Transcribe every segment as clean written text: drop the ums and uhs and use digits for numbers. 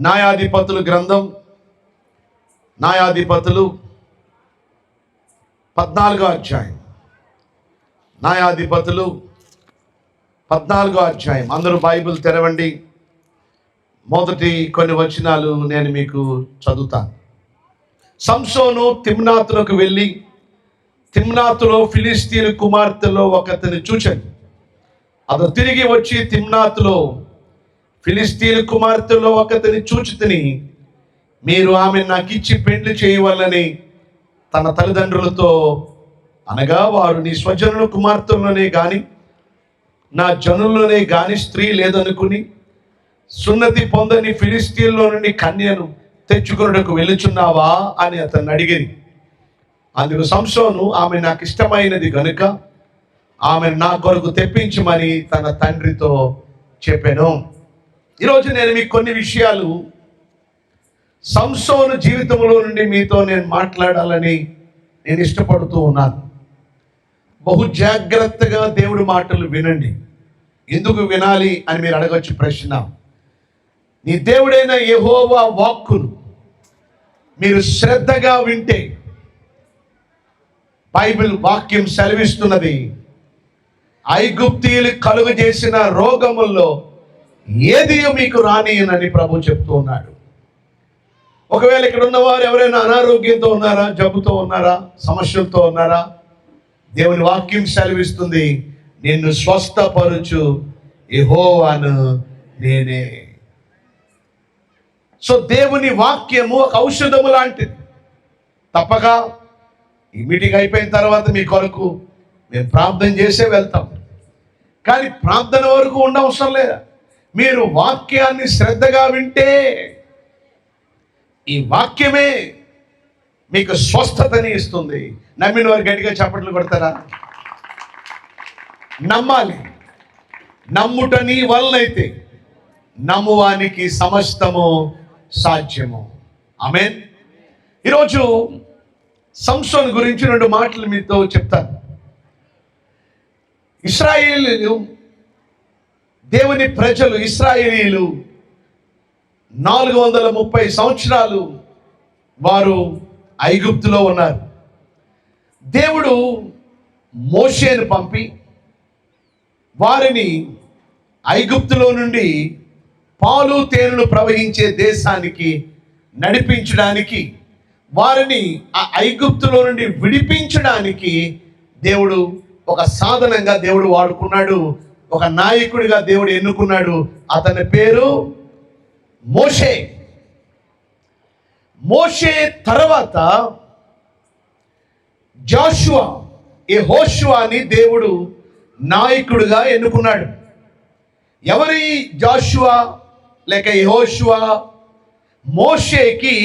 న్యాయాధిపతులు గ్రంథం, న్యాయాధిపతులు 14వ అధ్యాయం. న్యాయాధిపతులు 14వ అధ్యాయం. అందరూ బైబిల్ తెరవండి. మొదటి కొన్ని వచనాలు నేను మీకు చదువుతాను. సంసోను తిమ్నాతులకు వెళ్ళి తిమ్నాతులో ఫిలిస్తీన్ కుమార్తెలో ఒకతని చూచాను. అతను తిరిగి వచ్చి తిమ్నాతులో ఫిలిస్తీన్ కుమార్తెలో ఒకతని చూచితిని, మీరు ఆమె నాకు ఇచ్చి పెండ్లి చేయవలని తన తల్లిదండ్రులతో అనగా, వారు నీ స్వజనుల కుమార్తెల్లోనే గాని నా జనుల్లోనే గాని స్త్రీ లేదనుకుని సున్నతి పొందని ఫిలిస్తీన్లో నుండి కన్యను తెచ్చుకొనుటకు వెళ్ళుచున్నావా అని అతన్ని అడిగిరి. అందుకు సంసోను, ఆమె నాకు ఇష్టమైనది గనుక ఆమెను నా కొరకు తెప్పించమని తన తండ్రితో చెప్పాను. ఈరోజు నేను మీకు కొన్ని విషయాలు సంసోను జీవితంలో నుండి మీతో నేను మాట్లాడాలని నేను ఇష్టపడుతూ ఉన్నాను. బహు జాగ్రత్తగా దేవుడి మాటలు వినండి. ఎందుకు వినాలి అని మీరు అడగవచ్చు ప్రశ్న. నీ దేవుడైన యెహోవా వాక్కును మీరు శ్రద్ధగా వింటే, బైబిల్ వాక్యం సెలవిస్తున్నది, ఐగుప్తీయులు కలుగు చేసిన రోగముల్లో ఏది మీకు రానియనని ప్రభు చెప్తూ ఉన్నాడు. ఒకవేళ ఇక్కడ ఉన్నవారు ఎవరైనా అనారోగ్యంతో ఉన్నారా, జబ్బుతో ఉన్నారా, సమస్యలతో ఉన్నారా, దేవుని వాక్యం సెలవిస్తుంది, నిన్ను స్వస్థపరుచు యెహోవాను నేనే. సో దేవుని వాక్యము ఒక ఔషధము లాంటిది. తప్పక ఈ మీటింగ్ అయిపోయిన తర్వాత మీ కొరకు మేము ప్రార్థన చేసే వెళ్తాం. కానీ ప్రార్థన వరకు ఉండవసరం లేదా. మీరు వాక్యాన్ని శ్రద్ధగా వింటే ఈ వాక్యమే మీకు స్వస్థతని ఇస్తుంది. నమ్మిన వారు గట్టిగా చప్పట్లు కొడతారా? నమ్మాలి. నమ్ముట నీ వలనైతే నమ్మువానికి సమస్తము సాధ్యము. ఆమేన్. ఈరోజు సంసోను గురించి 2 మాటలు మీతో చెప్తాను. ఇశ్రాయేలీయులు, దేవుని ప్రజలు, ఇశ్రాయేలీయులు 430 సంవత్సరాలు వారు ఐగుప్తులో ఉన్నారు. దేవుడు మోషేను పంపి వారిని ఐగుప్తులో నుండి పాలు తేనెలు ప్రవహించే దేశానికి నడిపించడానికి, వారిని ఆ ఐగుప్తులో నుండి విడిపించడానికి దేవుడు ఒక సాధనంగా దేవుడు వాడుకున్నాడు. ఒక నాయకుడిగా దేవుడు ఎన్నుకున్నాడు. అతని పేరు మోషే. మోషే తర్వాత జాషువా, యెహోషువాని దేవుడు నాయకుడిగా ఎన్నుకున్నాడు. ఎవరి జాషువా లేక యెహోషువా? మోషేకి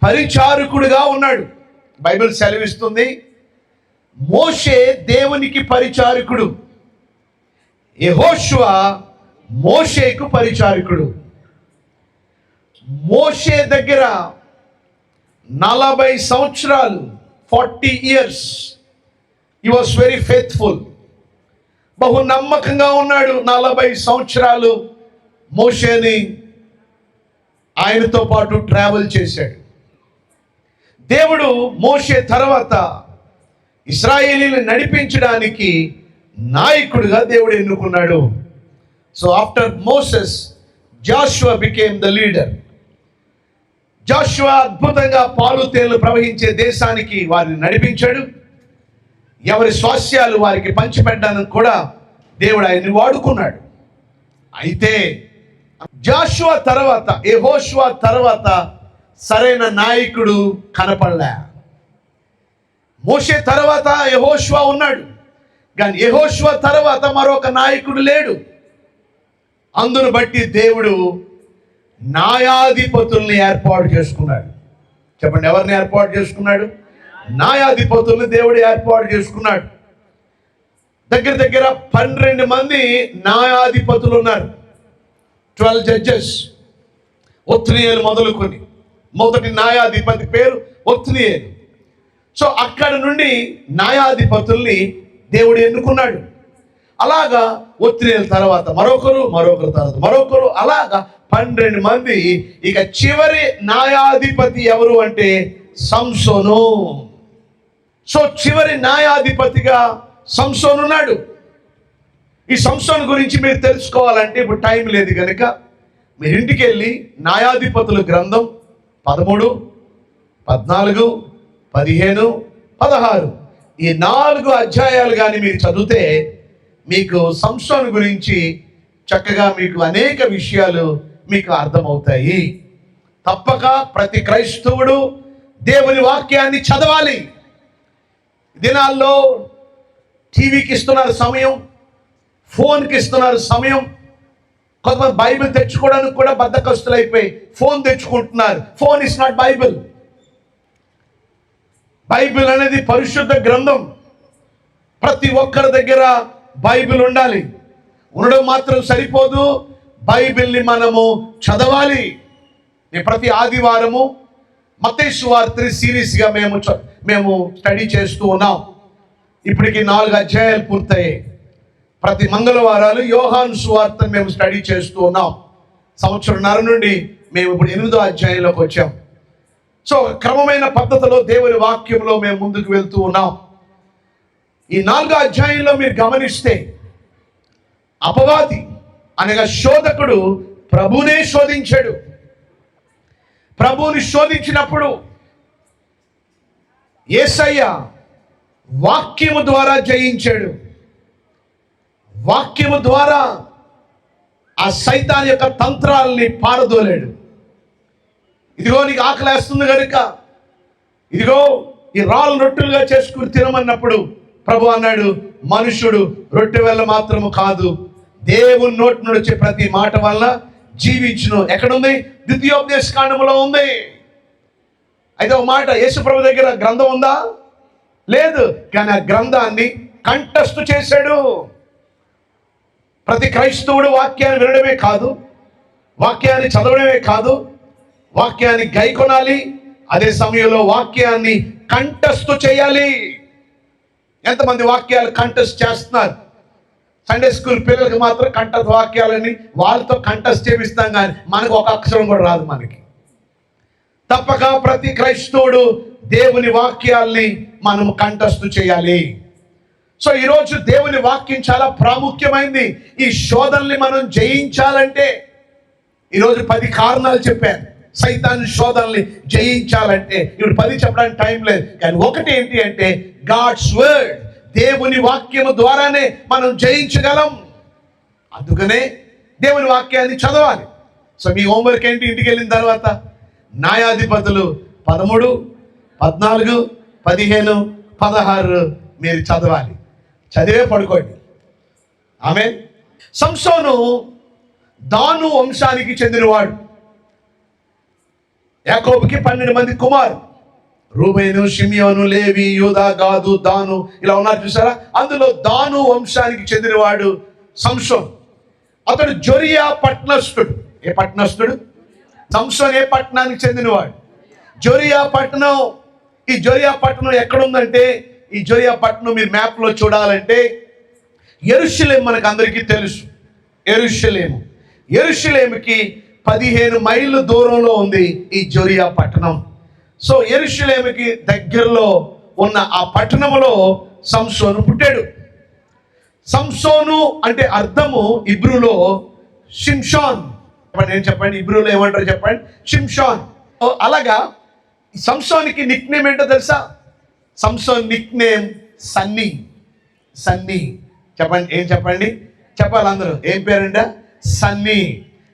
పరిచారకుడిగా ఉన్నాడు. బైబిల్ సెలవిస్తుంది, మోషే దేవునికి పరిచారకుడు, యెహోషువా మోషేకు పరిచారకుడు. మోషే దగ్గర 40 సంవత్సరాలు 40 years he was very faithful. బహు నమ్మకంగా ఉన్నాడు. 40 సంవత్సరాలు మోషేని ఆయనతో పాటు ట్రావెల్ చేశాడు. దేవుడు మోషే తర్వాత ఇశ్రాయేలీయులను నడిపించడానికి నాయకుడిగా దేవుడు ఎన్నుకున్నాడు. So after Moses, Joshua became the leader. Joshua అద్భుతంగా పాలు తేనెలు ప్రవహించే దేశానికి వారిని నడిపించాడు. ఎవరి స్వాస్యాలు వారికి పంచిపెట్టడానికి కూడా దేవుడు ఆయన్ని వాడుకున్నాడు. అయితే జాషువా తర్వాత, యెహోషువా తర్వాత సరైన నాయకుడు కనపడలే. మోషే తర్వాత యెహోషువా ఉన్నాడు, కానీ యెహోషువా తర్వాత మరొక నాయకుడు లేడు. అందును బట్టి దేవుడు న్యాయాధిపతుల్ని ఏర్పాటు చేసుకున్నాడు. చెప్పండి, ఎవరిని ఏర్పాటు చేసుకున్నాడు? న్యాయాధిపతుల్ని దేవుడు ఏర్పాటు చేసుకున్నాడు. దగ్గర దగ్గర 12 మంది న్యాయాధిపతులు ఉన్నారు. 12 జడ్జెస్. ఒత్నియేలు మొదలుకొని మొదటి న్యాయాధిపతి పేరు ఒత్నియేలు. సో అక్కడ నుండి న్యాయాధిపతుల్ని దేవుడు ఎన్నుకున్నాడు. అలాగా ఒత్నియేలు తర్వాత మరొకరు తర్వాత మరొకరు, అలాగా 12 మంది. ఇక చివరి న్యాయాధిపతి ఎవరు అంటే సంసోను. సో చివరి న్యాయాధిపతిగా సంసోను ఉన్నాడు. ఈ సంసోను గురించి మీరు తెలుసుకోవాలంటే ఇప్పుడు టైం లేదు కనుక మీరు ఇంటికి వెళ్ళి న్యాయాధిపతుల గ్రంథం 13, 14, 15, 16 ఈ 4 అధ్యాయాలు కానీ మీరు చదివితే మీకు సంసోను గురించి చక్కగా మీకు అనేక విషయాలు మీకు అర్థమవుతాయి. తప్పక ప్రతి క్రైస్తవుడు దేవుని వాక్యాన్ని చదవాలి. దినాల్లో టీవీకి ఇస్తున్నారు సమయం, ఫోన్కి ఇస్తున్నారు సమయం. కొంతమంది బైబిల్ తెచ్చుకోవడానికి కూడా బద్ధకస్తులు అయిపోయి ఫోన్ తెచ్చుకుంటున్నారు. Phone is not Bible. Bible అనేది పరిశుద్ధ గ్రంథం. ప్రతి ఒక్కరి దగ్గర బైబిల్ ఉండాలి. ఉండడం మాత్రం సరిపోదు, బైబిల్ని మనము చదవాలి. ప్రతి ఆదివారము మత్తయి సువార్త సిరీస్గా మేము స్టడీ చేస్తూ ఉన్నాం. ఇప్పటికి 4 అధ్యాయాలు పూర్తయ్యాయి. ప్రతి మంగళవారాలు యోహాను సువార్త మేము స్టడీ చేస్తూ ఉన్నాం. సంవత్సరంన్నర నుండి మేము ఇప్పుడు 8వ అధ్యాయంలోకి వచ్చాం. సో క్రమమైన పద్ధతిలో దేవుని వాక్యంలో మేము ముందుకు వెళ్తూ ఉన్నాం. ఈ 4వ అధ్యాయంలో మీరు గమనిస్తే అపవాది అనగా శోధకుడు ప్రభువునే శోధించాడు. ప్రభువుని శోధించినప్పుడు యేసయ్య వాక్యము ద్వారా జయించాడు. వాక్యము ద్వారా ఆ సైతాన్ యొక్క తంత్రాల్ని పారదోలాడు. ఇదిగో నీకు ఆకలేస్తుంది కనుక ఇదిగో ఈ రాళ్ళు రొట్టెలుగా చేసుకుని తినమన్నప్పుడు ప్రభు అన్నాడు, మనుషుడు రొట్టె వల్ల మాత్రము కాదు, దేవుని నోటి నుండి వచ్చే ప్రతి మాట వల్ల జీవించును. ఎక్కడుంది? ద్వితీయోపదేశ కాండములో ఉంది. అయితే ఒక మాట, యేసు ప్రభు దగ్గర గ్రంథం ఉందా? లేదు. కానీ ఆ గ్రంథాన్ని కంఠస్థు చేశాడు. ప్రతి క్రైస్తవుడు వాక్యాన్ని వినడమే కాదు, వాక్యాన్ని చదవడమే కాదు, వాక్యాన్ని గైకొనాలి. అదే సమయంలో వాక్యాన్ని కంఠస్థు చేయాలి. ఎంతమంది వాక్యాలు కంఠస్థ్ చేస్తున్నారు? సండే స్కూల్ పిల్లలకి మాత్రం కంఠస్థ వాక్యాలని వాళ్ళతో కంఠస్థ్ చేపిస్తాం, కానీ మనకు ఒక అక్షరం కూడా రాదు. మనకి తప్పక ప్రతి క్రైస్తవుడు దేవుని వాక్యాల్ని మనం కంఠస్థు చేయాలి. సో ఈరోజు దేవుని వాక్యం చాలా ప్రాముఖ్యమైంది. ఈ శోధనల్ని మనం జయించాలంటే ఈరోజు 10 కారణాలు చెప్పాను. సైతాన్ శోధనల్ని జయించాలంటే ఇప్పుడు 10 చెప్పడానికి టైం లేదు, కానీ ఒకటి ఏంటి అంటే గాడ్స్ వర్డ్, దేవుని వాక్యము ద్వారానే మనం జయించగలం. అందుకనే దేవుని వాక్యాన్ని చదవాలి. సో మీ హోంవర్క్ ఏంటి? ఇంటికి వెళ్ళిన తర్వాత న్యాయాధిపతులు 13, 14, 15, 16 మీరు చదవాలి. చదివే పడుకోండి. ఆమేన్. సంసోను దాను వంశానికి చెందినవాడు. యాకోబుకి 12 మంది కుమారు, రూబేను, షిమియోను, లేవి, యూదా, గాదు, దాను ఇలా ఉన్నారు చూసారా. అందులో దాను వంశానికి చెందినవాడు సంసోన్. అతడు జొరియా పట్టణస్థుడు. ఏ పట్టణస్థుడు? సంసోన్ ఏ పట్టణానికి చెందినవాడు? జొరియా పట్టణం. ఈ జొరియా పట్టణం ఎక్కడుందంటే, ఈ జొరియా పట్టణం మీరు మ్యాప్లో చూడాలంటే యెరూషలేము మనకు అందరికీ తెలుసు. యెరూషలేముకి 15 మైళ్ళ దూరంలో ఉంది ఈ జొరియా పట్టణం. సో యెరూషలేముకి దగ్గరలో ఉన్న ఆ పట్టణంలో సంసోను పుట్టాడు. సంసోను అంటే అర్థము ఇబ్రూలో షిమ్షాన్. చెప్పండి ఇబ్రూలో ఏమంటారు చెప్పండి? షిమ్షాన్. అలాగా సంసోనికి నిక్ నేమ్ ఏంటో తెలుసా? సంసోన్ నిక్ నేమ్ సన్నీ. చెప్పండి, ఏం చెప్పండి? చెప్పాలి అందరూ. ఏం పేరంట? సన్నీ.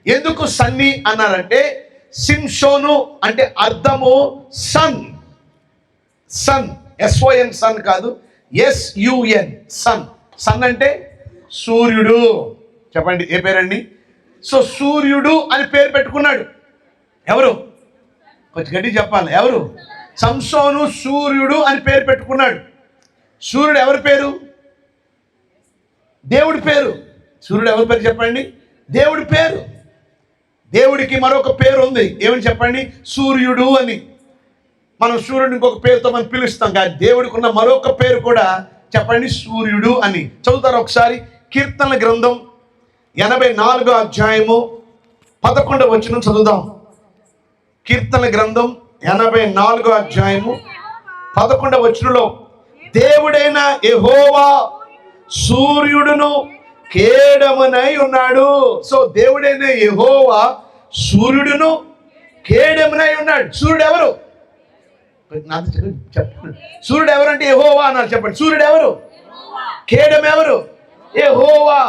ఎందుకు సన్నీ అన్నారంటే, సిమ్షోను అంటే అర్థము సన్. SON సన్ కాదు, SUN సన్. సన్ అంటే సూర్యుడు. చెప్పండి, ఏ పేరండి? సో సూర్యుడు అని పేరు పెట్టుకున్నాడు. ఎవరు? కొంచెం గట్టి చెప్పాలి. ఎవరు? సంసోను సూర్యుడు అని పేరు పెట్టుకున్నాడు. సూర్యుడు ఎవరి పేరు? దేవుడి పేరు. సూర్యుడు ఎవరి పేరు చెప్పండి? దేవుడి పేరు. దేవుడికి మరొక పేరు ఉంది. ఏమని చెప్పండి? సూర్యుడు అని. మనం సూర్యుడిని ఇంకొక పేరుతో మనం పిలుస్తాం, కానీ దేవుడికి ఉన్న మరొక పేరు కూడా చెప్పండి, సూర్యుడు అని. చదువుతారు ఒకసారి? కీర్తనల గ్రంథం 84వ అధ్యాయము 11వ వచనం చదువుదాం. కీర్తన గ్రంథం 84వ అధ్యాయము 11వ వచనంలో, దేవుడైన యెహోవా సూర్యుడును కేడమునై ఉన్నాడు. సో దేవుడైన యెహోవా సూర్యుడును కేడమునై ఉన్నాడు. సూర్యుడు ఎవరు? చెప్పండి. సూర్యుడు ఎవరు అంటే యెహోవా అన్నారు. చెప్పండి, సూర్యుడు ఎవరు? కేడెం ఎవరు? యెహోవా.